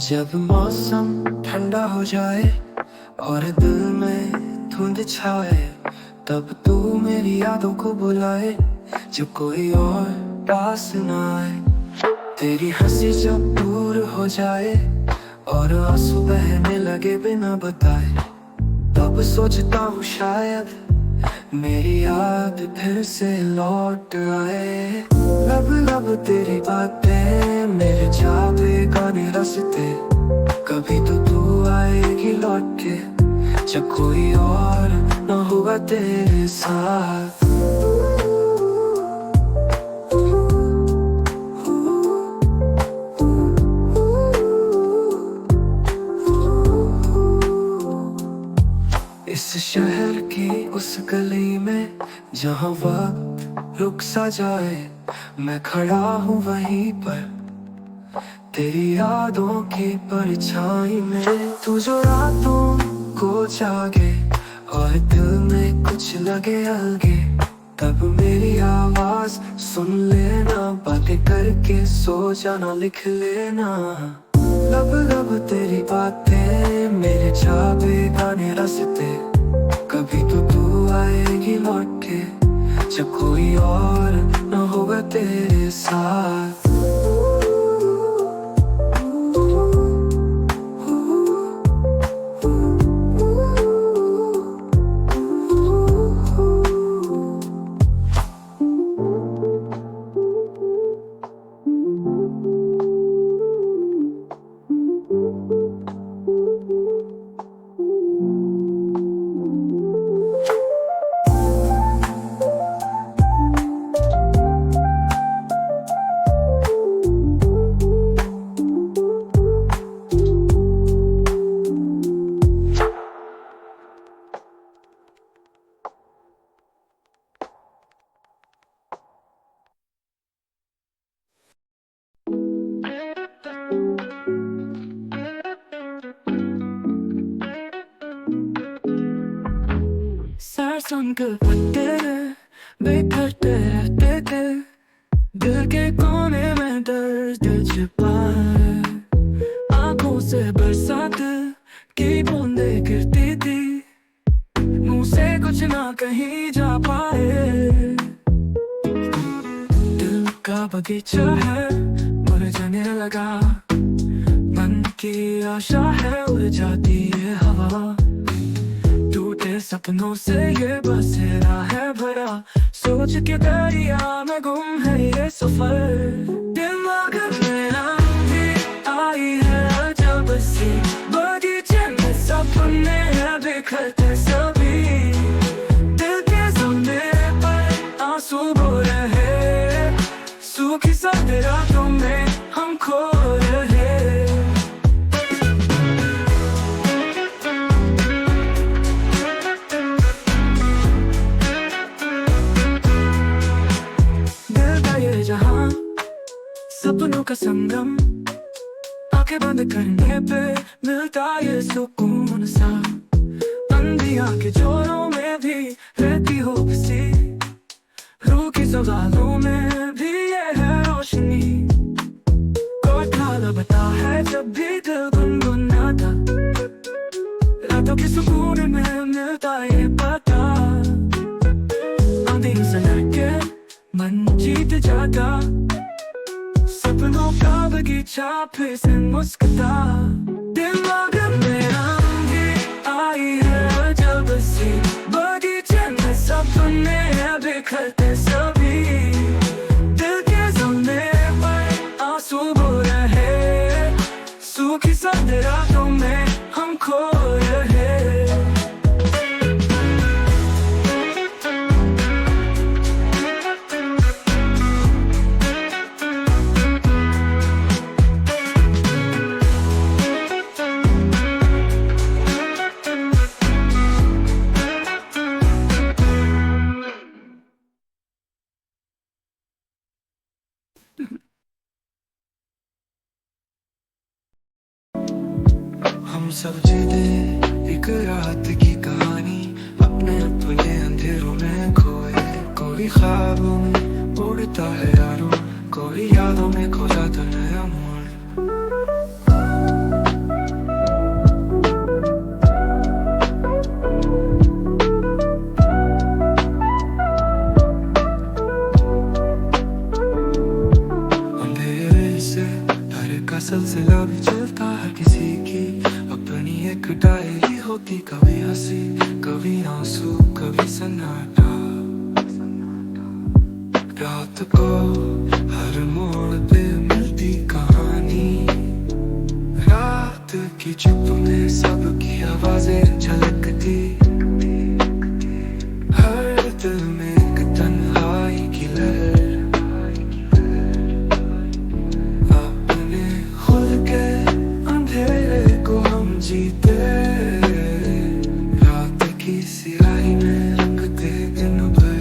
जब मौसम ठंडा हो जाए और दिल में धुंध छाए, तब तू मेरी यादों को बुलाए जब कोई और पास न आए। तेरी हंसी जब दूर हो जाए और आंसू बहने लगे बिना बताए, तब सोचता हूँ शायद मेरी याद फिर से लौट आए। लब लब तेरी बातें मेरे चाहते गाने रास्ते, कभी तो तू आएगी लौट के जब कोई और न होगा तेरे साथ। इस शहर की उस गली में जहाँ वक्त रुक सा जाए, मैं खड़ा हूँ वहीं पर तेरी यादों की परछाई में। तू जो रातों को जागे और दिल में कुछ लगे अलगे, तब मेरी आवाज सुन लेना, बातें करके सो जाना, लिख लेना। लब लब तेरी बातें मेरे चाबे गाने रास्ते, कभी तो तू आएगी लौट के जब कोई और न होगा तेरे साथ। सरसों के पत्ते बिखरते रहते थे, दिल के कोने में दर्द छिपा है। आंखों से बरसात की बूंदें गिरती थी, मुंह से कुछ ना कहीं जा पाए। दिल का बगीचा है मुरझाने लगा, मन की आशा है उड़ जाती है हवा। टूटे सपनों से ये बसेरा है भरा, सोच के दरिया में गुम है ये सफर। दिमाग में आंधी आई है अजब सी, बगीचे में सपने हैं बिखरते सभी। दिल के सामने पर आंसू बह रहे, सूखी सर्द रातों में हम खो रहे। सपनों का संगम, आंखें बंद करने पे मिलता ये सुकून सा। अंधिया के जोरों में भी रहती हो बसी, रूह की सवालों में भी ये है रोशनी। कोई खाला बता है जब भी दिल गुनगुनाता, रातों के सुकून में मिलता ये पता। आंधी से लड़के मन जीत जाता, सपनों का बगीचा फिर से मुस्कुरा। दिमाग में आंधी आई है अजब सी, बगीचे में सपने हैं बिखरते सभी। दिल के सामने पर आंसू बह रहे, सूखी सर्द रातों में हम खो रहे। हम सब जीते एक रात की कहानी, अपने अपने अंधेरों में खोए। कोई ख्वाबों में उड़ता है यारों, कोई यादों में खो जाता नया मोड़। होती कभी हंसी कभी आंसू कभी सन्नाटा। रात को हर मोड़ पे मिलती कहानी, रात की चुप में सबकी आवाजें झलकती। हर दिल में एक तन्हाई की लहर, अपने खुद के अंधेरे को हम जीते। रात की सियाही में रखते दिन भर,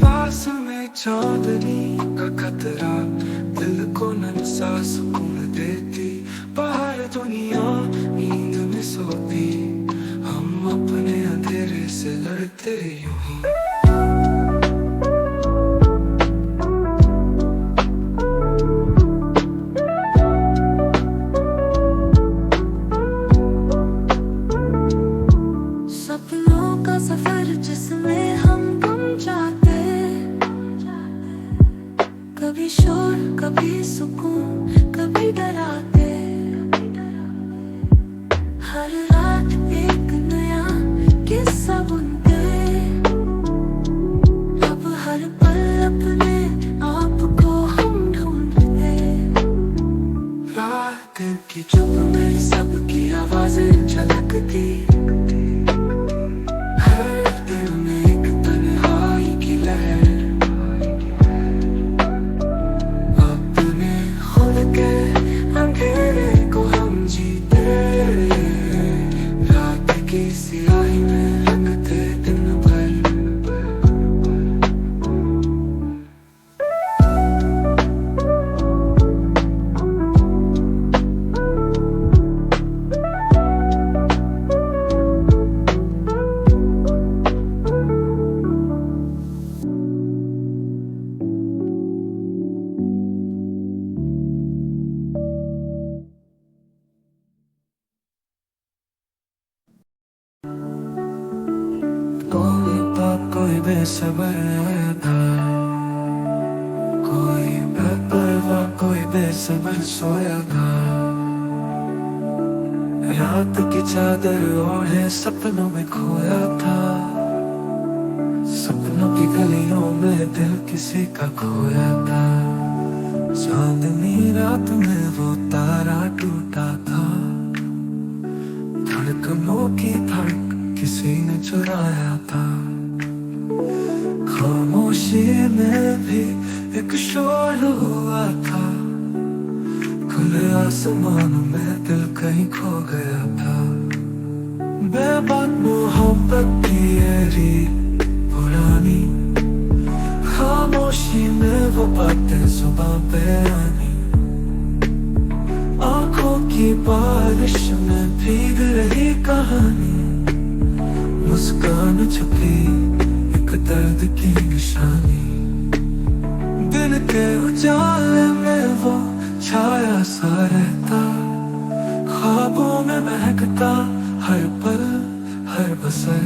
पास में चांदनी का खतरा दिल को नन्हा सुकून देती। बाहर दुनिया नींद में सोती, हम अपने अंधेरे से लड़ते यूं ही। सपनों का सफर जिसमें हम गुम जाते, कभी शोर कभी सुकून कभी डराते। हर रात एक नया किस्सा बुनते, अब हर पल अपने आप को हम ढूंढते। रात की चुप में सबकी आवाजें झलकती। हर दिल में एक तन्हाई की लहर, अपने खुद के अंधेरे को हम जीते। रात की सियाही में रखते दिन भर, कोई बात कोई बेसब्र था, कोई बेपरवाह कोई बेसब्र सोया था। रात की चादर ओढ़े सपनों में खोया था, सपनों की गलियों में दिल किसी का खोया था। चांदनी रात में वो तारा टूटा था, धड़कनों की धड़क किसी ने चुराया था। खामोशी में भी एक शोर हुआ था, खुले आसमान में दिल कहीं खो गया था। बेबाक मोहब्बत की ये पुरानी, खामोशी में वो बातें सुबह पे आनी। आंखों की बारिश में भीग रही कहानी, मुस्कान छुपी एक दर्द की निशानी। दिन के उजाले में वो छाया सा रहता, ख्वाबों में महकता हर पल हर बसर।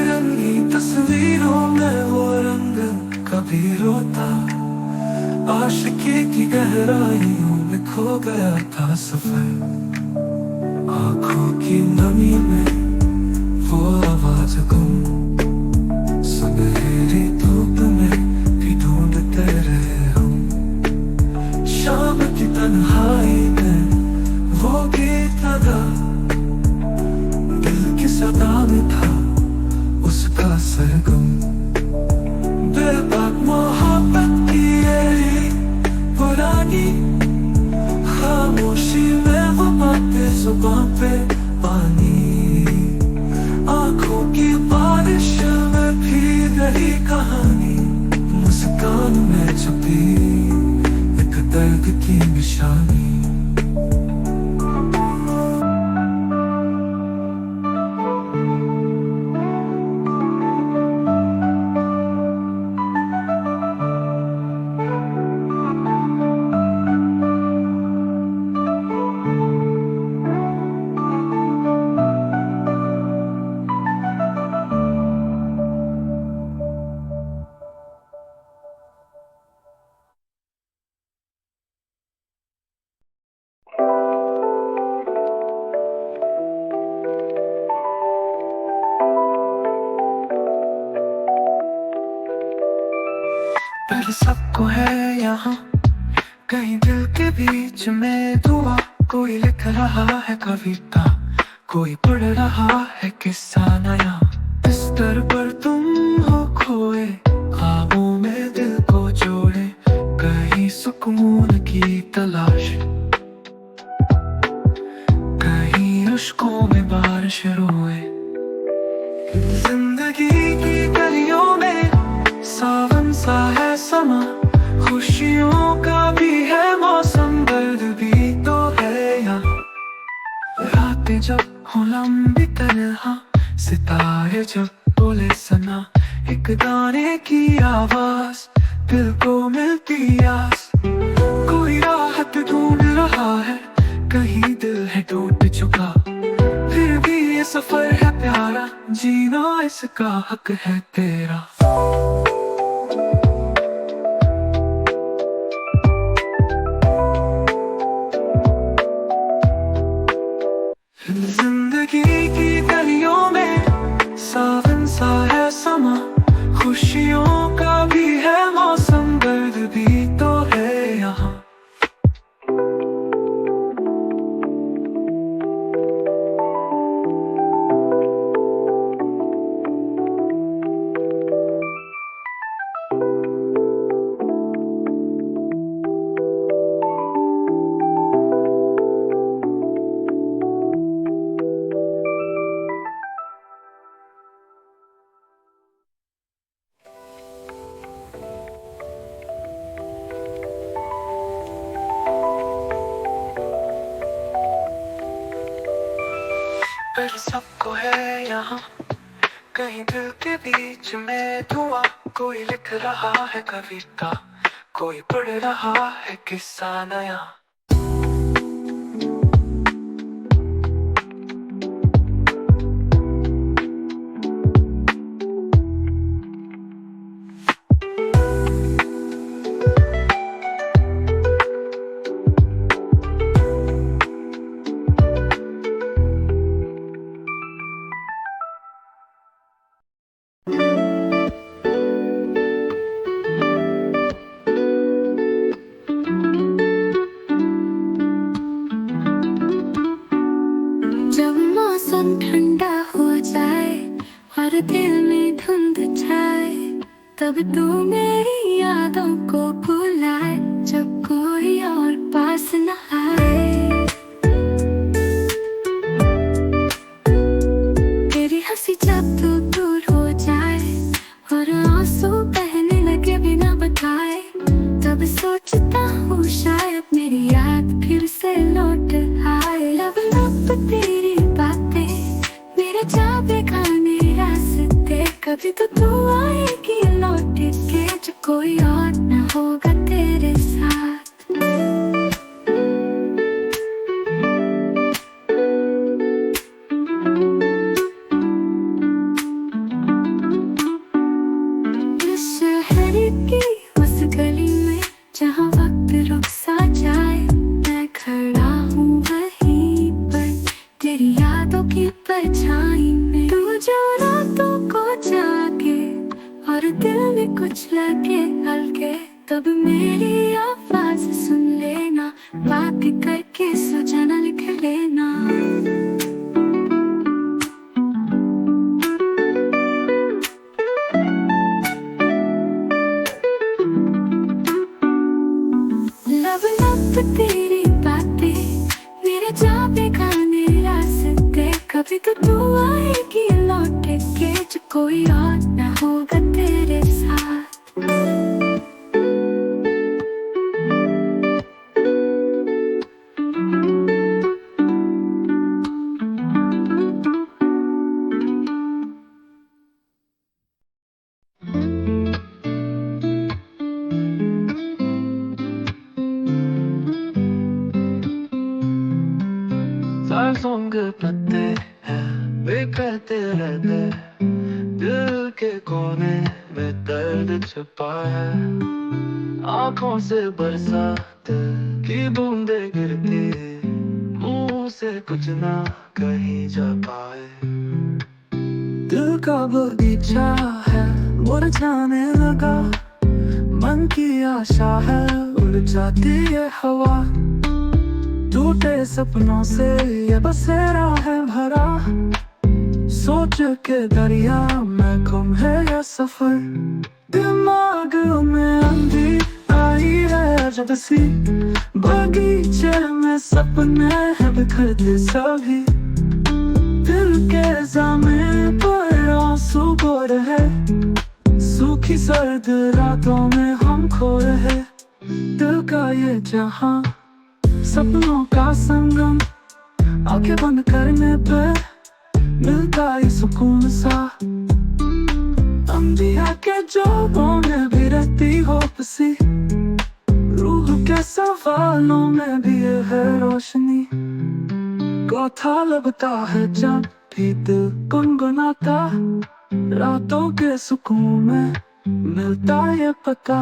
रंगी तस्वीरों में वो रंग कभी रोता, आशिकी की गहराइयों में खो गया था सफर। आंखों की नमी में वो आवाज गुम, सुनहरी धूप में भी ढूंढते रहे हम। शाम की तन्हाई में वो गीत लगा, दिल की सदा में था उसका सरगम। बेबाक मोहब्बत की ये पुरानी, खामोशी में वो बातें जुबां पे पानी। आंखों की बारिश में भीग रही कहानी, मुस्कान में छुपी एक दर्द की निशानी। पर सबको है यहाँ कहीं दिल के बीच में दुआ। कोई लिख रहा है कविता, कोई पढ़ रहा है किस्सा नया। बिस्तर पर तुम हो खोए, ख्वाबों में दिल को जोड़े, कहीं सुकून की तलाश, कहीं अश्कों में बारिश रोए। जिंदगी की गलियों में सावन सा है समा, खुशियों का भी है मौसम, दर्द भी तो है यहाँ। रातें जब हो लंबी तन्हा, सितारे जब बोले सना, एक गाने की आवाज दिल को मिलती आस। कोई राहत ढूंढ रहा है, कहीं दिल है टूट चुका, फिर भी ये सफर है प्यारा, जीना इसका हक है तेरा। जिंदगी की गलियों में सावन सा है समा, खुशियों का भी है मौसम, दर्द भी तो है यहाँ। पर सबको है यहाँ कहीं दिल के बीच में धुआं। कोई लिख रहा है कविता, कोई पढ़ रहा है किस्सा नया। जब मौसम ठंडा हो जाए और दिल में धुंध छाए, तब तू मेरी यादों को भुलाए, जब कोई और पास न आए। तेरी हंसी जब तू दूर हो जाए और आंसू बहने लगे बिना बताए, तब सोचता हूँ शायद मेरी याद फिर से लौट आए। लब लब तेरी बातें मेरे जा बेगाने रास्ते, कभी तो तू आएगी लौट के, जो कोई और न होगा तेरे साथ। इस शहर की उस गली में जहाँ वक्त रुक सा जाए, मैं खड़ा हूँ वहीं पर तेरी यादों की परछाई में। तू जो रातों को जागे और दिल में कुछ लगे हल्के, तब मेरी आवाज सुन लेना, बात करके सुझाना लिख लेना। लब लब तेरी बातें मेरे जा बेगाने रास्ते, कभी तो तू आएगी लौट के, जो कोई और न होगा तेरे साथ। सासों के पत्ते हैं वे कहते रहते, दिल के कोने में दर्द छुपा है। आंखों से बरसात की बूंदे गिरती, मुंह से कुछ ना कहीं जा पाए। दिल का बगीचा है मुरझाने लगा, मन की आशा है उड़ जाती है हवा, टूटे सपनों से ये बसेरा है भरा। सोच के दरिया में गुम है ये सफर, दिमाग में अंधी आई है जब सी। बगीचे में सपने हैं बिखरते सभी, दिल के जामे पर आंसू बह रहे। सूखी सर्द रातों में हम खो रहे, दिल का ये जहां सपनों का संगम। आंखें बंद करने पे मिलता है सुकून सा, अंबिया के जोड़ों में भी रहती होप सी। रूह के सवालों में भी है रोशनी, गाथा लगता है जब भी दिल गुनगुनाता। रातों के सुकून में मिलता ये पता,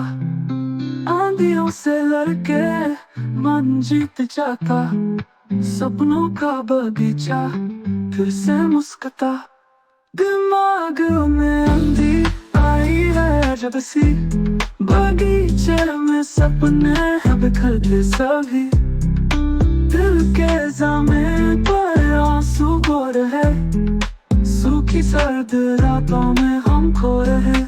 आंधियों से लड़के मन जीत जाता। सपनों का बगीचा फिर से मुस्कुता, दिमाग में अंधी आई है जब सी। बगीचे में सपने हैं बिखरते सभी, दिल के जामे पर आंसू बह रहे। सूखी सर्द रातों में हम खो रहे।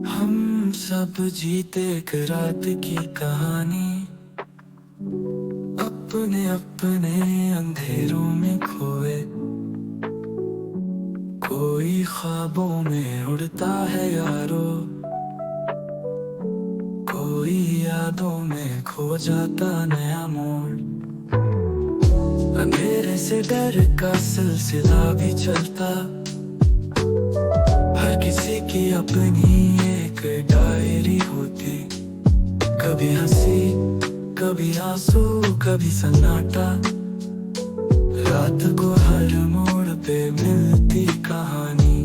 हम सब जीते एक रात की कहानी, अपने अपने अंधेरों में खोए। कोई ख्वाबों में उड़ता है यारो, कोई यादों में खो जाता नया मोड़। अंधेरे से डर का सिलसिला भी चलता, हर किसी की अपनी एक डायरी होती। कभी हंसी कभी आंसू कभी सन्नाटा, रात को हर मोड़ पे मिलती कहानी।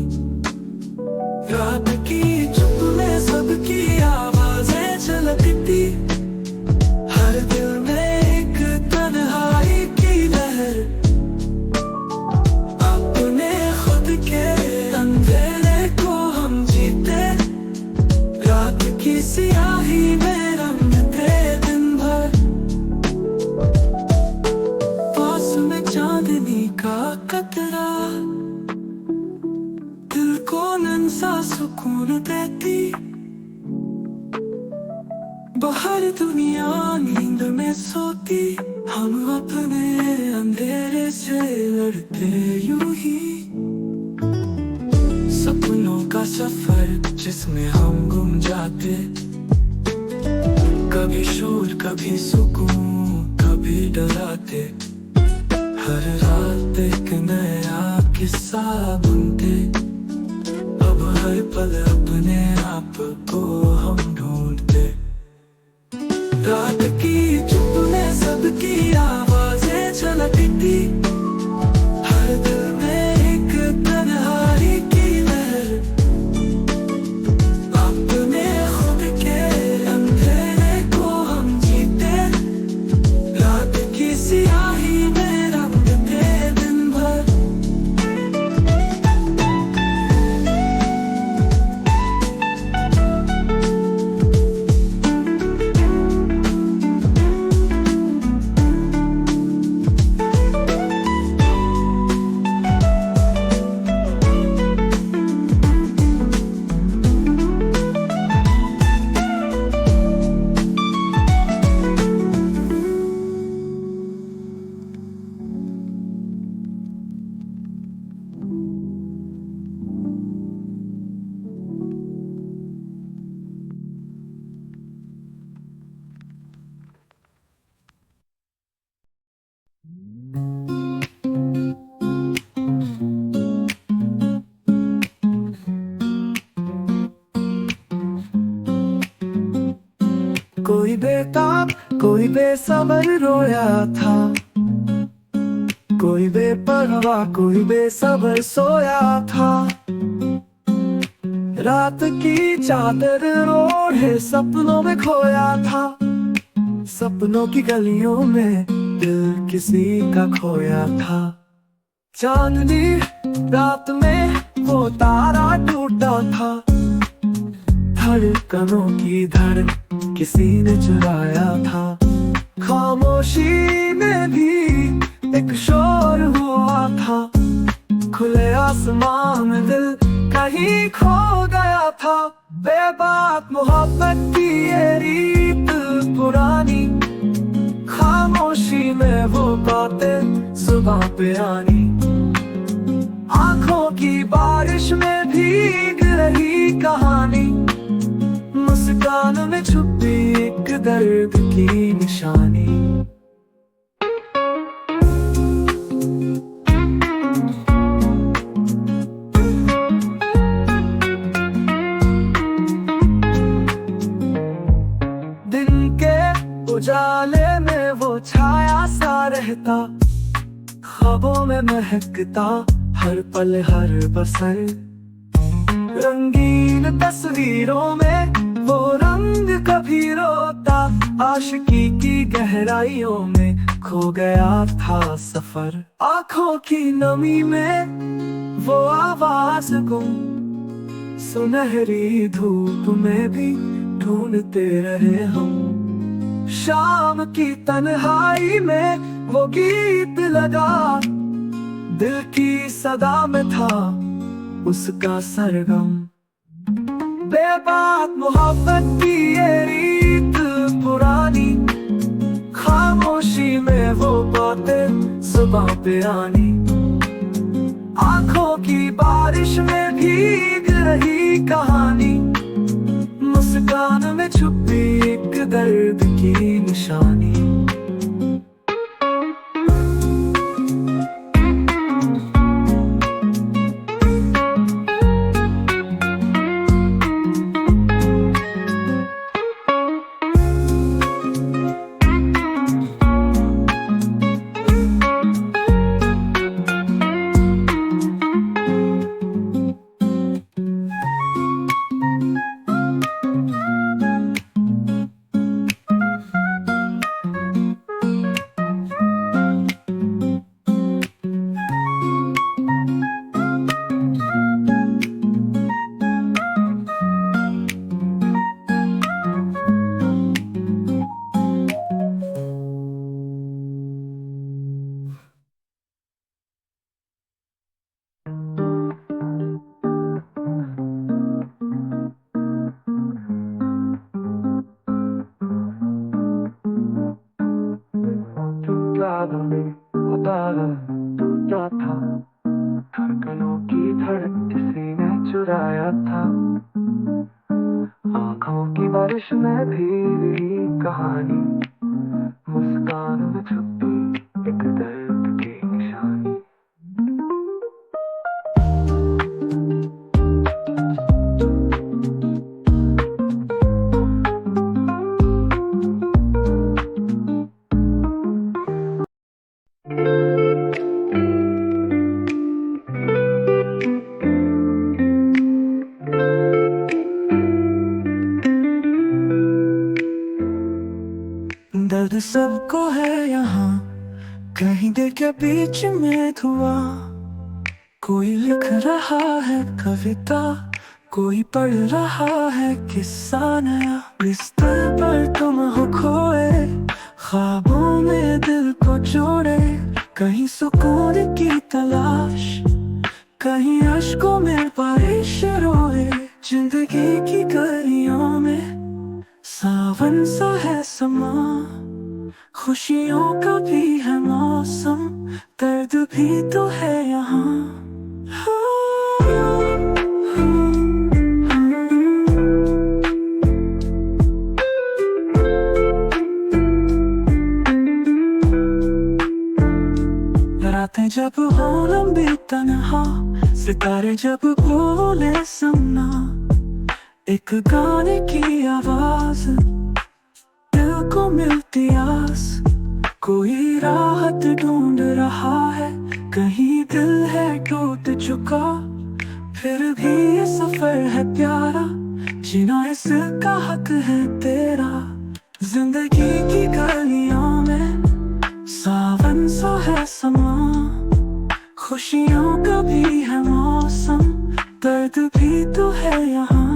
रात की चुप में सबकी आवाजें झलकती, हर दिल में एक तन्हाई की लहर। अपने खुद के अंधेरे को हम जीते, रात की सियाही में रंगते दिन भर। पास में चांदनी का कतरा, दिल को नन्हा सुकून देती। बाहर दुनिया नींद में सोती, हम अपने अंधेरे से लड़ते यूं ही। सपनों का सफर जिसमें हम गुम जाते, कभी शोर कभी सुकून कभी डराते। हर रात एक नया किस्सा बुनते, अब हर पल अपने आप को हम ढूंढते। रात की चुप में सबकी आवाजें झलकती, हर दिल में एक तन्हाई की लहर। अपने खुद के अंधेरे को हम जीते, रात की सियाही में रंगते दिन भर। कोई बेसब्र रोया था, कोई बेपरवाह, कोई बेसब्र सोया था। रात की चादर ओढ़े सपनों में खोया था, सपनों की गलियों में दिल किसी का खोया था। चांदनी रात में वो तारा टूटा था, धड़कनों की धड़ किसी ने चुराया था। खामोशी में भी एक शोर हुआ था, खुले आसमान में दिल कहीं खो गया था। बेबाक मोहब्बत की ये रीत पुरानी, खामोशी में वो बातें सुबह पे आनी। आंखों की बारिश में भीग रही कहानी, मुस्कान में छुपी एक दर्द की निशानी। दिन के उजाले में वो छाया सा रहता, ख्वाबों में महकता हर पल हर बसर। रंगीन तस्वीरों में वो रंग कभी रोता, आशिकी की गहराइयों में खो गया था सफर। आंखों की नमी में वो आवाज गुम, सुनहरी धूप में भी ढूंढते रहे हम। शाम की तन्हाई में वो गीत लगा, दिल की सदा में था उसका सरगम। बेबाक मोहब्बत की ये रीत पुरानी, खामोशी में वो बातें सुबह पे आनी। आंखों की बारिश में भीग रही कहानी, मुस्कान में छुपी एक दर्द की निशानी। टूटा था, धड़कनों की धड़ किसी ने चुराया था। आंखों की बारिश में भीगी कहानी, मुस्कान में छुपी एक दर्द की निशानी। दर्द सबको है यहाँ, कहीं दिल के बीच में धुआं। कोई लिख रहा है कविता, कोई पढ़ रहा है किस्सा नया। बिस्तर पर तुम हो खोए, ख्वाबों में दिल को जोड़े। कहीं सुकून की तलाश, कहीं अश्कों में बारिश रोए। जिंदगी की गलियों में सावन सा है समा, खुशियों का भी है मौसम, दर्द भी तो है यहाँ। रातें जब हो लंबी तन्हा, सितारे जब बोले सुनना, एक गाने की आवाज दिल को मिलती आस, कोई राहत ढूंढ रहा है, कहीं दिल है टूट चुका, फिर भी ये सफर है प्यारा, जीना इसका हक है तेरा। जिंदगी की गलियों में सावन सा है समा, खुशियों का भी है मौसम, दर्द भी तो है यहाँ।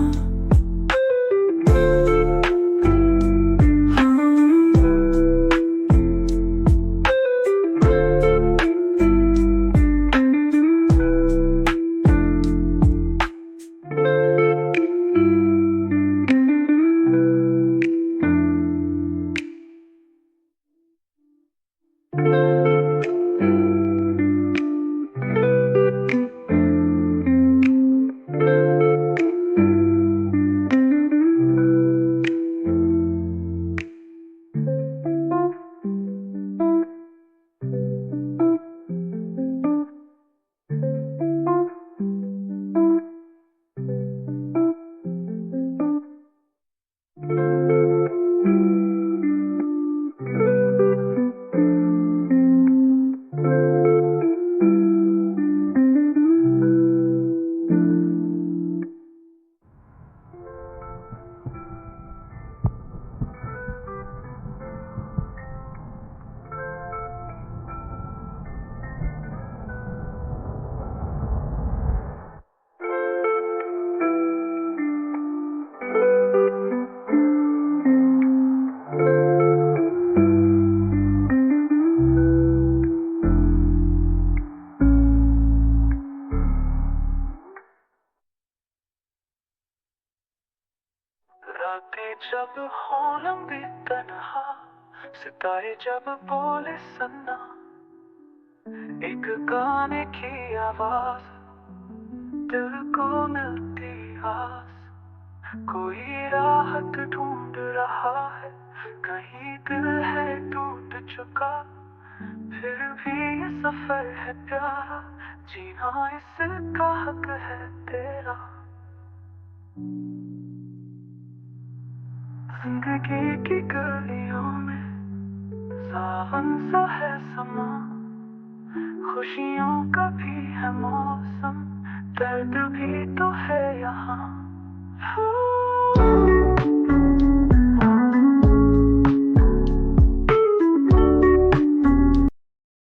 रातें जब हो लंबी तन्हा, सितारे जब बोले सन्ना, एक गाने की आवाज दिल को मिलती आस, कोई राहत ढूंढ रहा है, कहीं दिल है टूट चुका, फिर भी ये सफर है प्यारा, जीना इसका हक है तेरा। जिंदगी की गलियों में सावन सा है समा, खुशियों का भी है मौसम, दर्द भी तो है यहाँ।